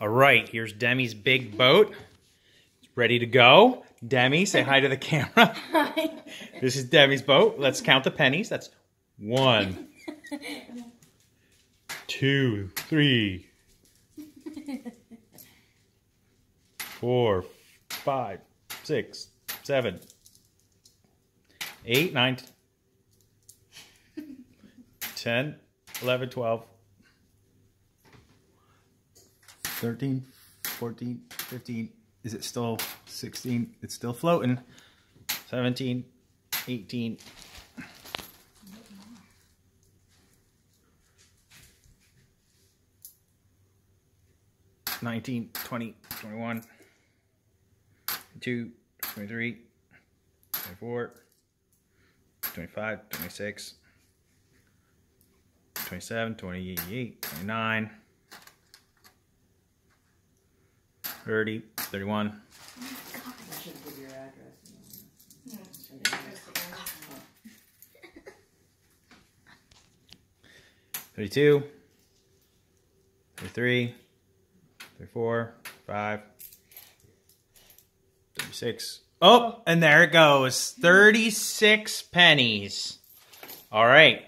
All right, here's Demi's big boat. It's ready to go. Demi, say hi to the camera. Hi. This is Demi's boat. Let's count the pennies. That's 1, 2, 3, 4, 5, 6, 7, 8, 9, 10, 11, 12, 13, 14, 15. Is it still 16? It's still floating. 17, 18. 19, 20, 21, 22, 23, 24, 25, 26, 27, 28, 29, 30, 31, 32, 33, 34, 5, 36. Oh, and there it goes. 36 pennies. All right.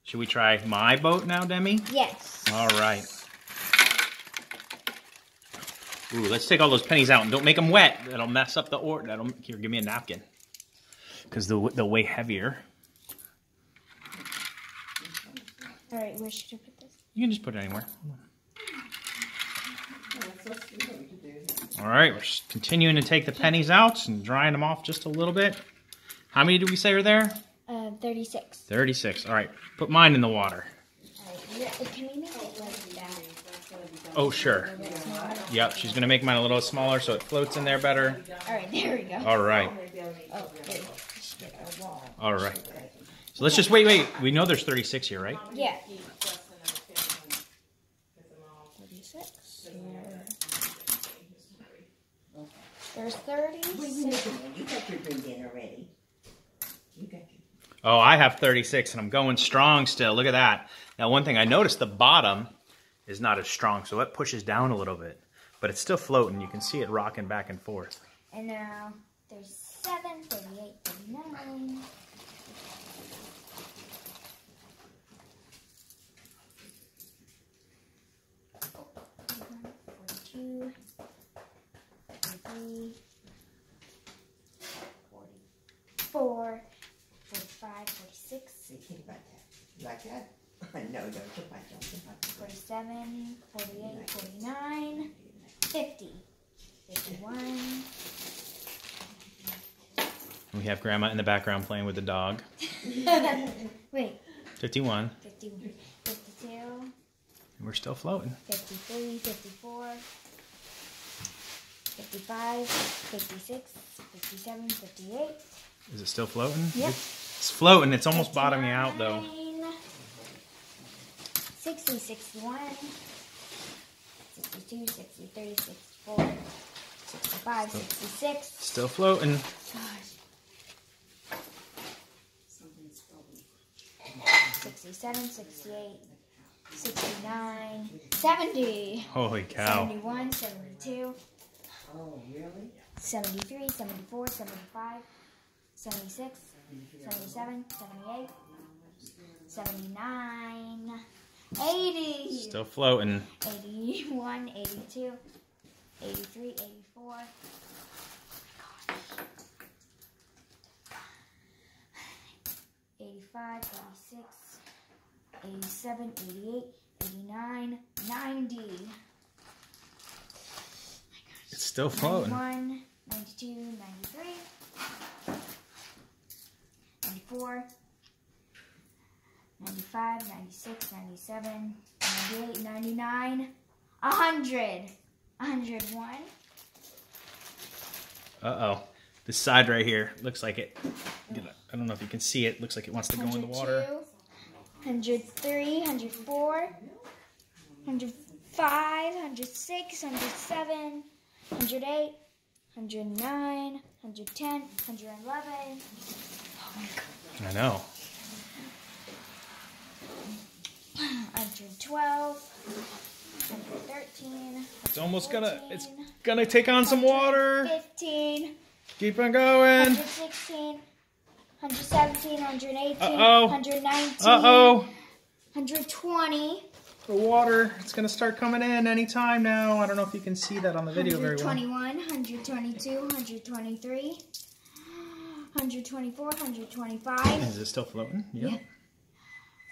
Should we try my boat now, Demi? Yes. All right. Ooh, let's take all those pennies out and don't make them wet. That'll mess up the order. Here, give me a napkin. Because they'll weigh heavier. All right, where should I put this? You can just put it anywhere. All right, we're just continuing to take the pennies out and drying them off just a little bit. How many did we say are there? 36. 36. All right, put mine in the water. All right, can we make it like that? Oh, sure. Yep, she's going to make mine a little smaller so it floats in there better. All right, there we go. All right. Oh, there. Just get a wall. All right. So let's just wait. We know there's 36 here, right? Yeah. 36. There's 30. You got your drink in already. You got your... Oh, I have 36 and I'm going strong still. Look at that. Now, one thing I noticed, the bottom is not as strong, so it pushes down a little bit. But it's still floating. You can see it rocking back and forth. And now there's 7, 38, 39. 42, 43, 44, 45, 46, Think about that. You like that? No, don't think about that. 47, 48, 49, 50, 51. We have Grandma in the background playing with the dog. Wait. 51. 51, 52. And we're still floating. 53, 54, 55, 56, 57, 58. Is it still floating? Yep. It's floating. It's almost bottoming out, though. 60, 61, 62, 63, 64, 65, 66. Still floating. 67, 68, 69, 70. Holy cow. 71, 72. Oh, really? 73, 74, 75, 76, 77, 78, 79, 80. Still floating. 81, 82, 83, 84. 85, 86, 87, 88, 89, 90. It's still floating. 91, 92, 93, 94, 95, 96, 97, 98, 99, 100, 101. Uh-oh. This side right here looks like it. I don't know if you can see it. Looks like it wants to go in the water. 103, 104, 105, 106, 107, 108, 109, 110, 111. Oh my God. I know. 112, 113, 14. It's almost 14, it's gonna take on some water. 15. Keep on going. 116. 117. 118. Uh-oh. 119. Uh-oh. 120. The water, it's gonna start coming in anytime now. I don't know if you can see that on the video very well. 121. 122. 123. 124. 125. Is it still floating? Yeah.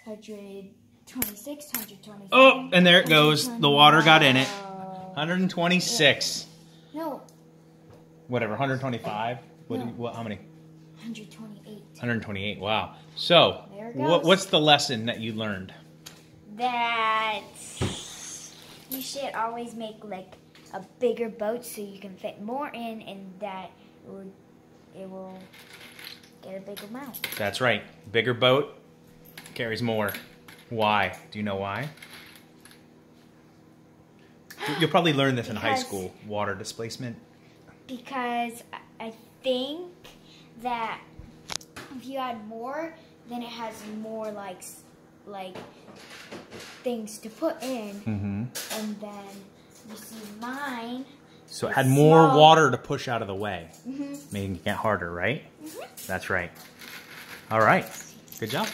126, 127. Oh, and there it goes. The water got in it. 126. No. Whatever, 125. No. How many? 128. 128. Wow. So, There it goes. what's the lesson that you learned? That you should always make like a bigger boat so you can fit more in, and that it will get a big amount. That's right. Bigger boat carries more. Why? Do you know why? You'll probably learn this in high school. Water displacement. Because I think that if you add more, then it has more like things to put in, and then you see mine. So it had more water to push out of the way, making it harder, right? Mm-hmm. That's right. All right. Good job.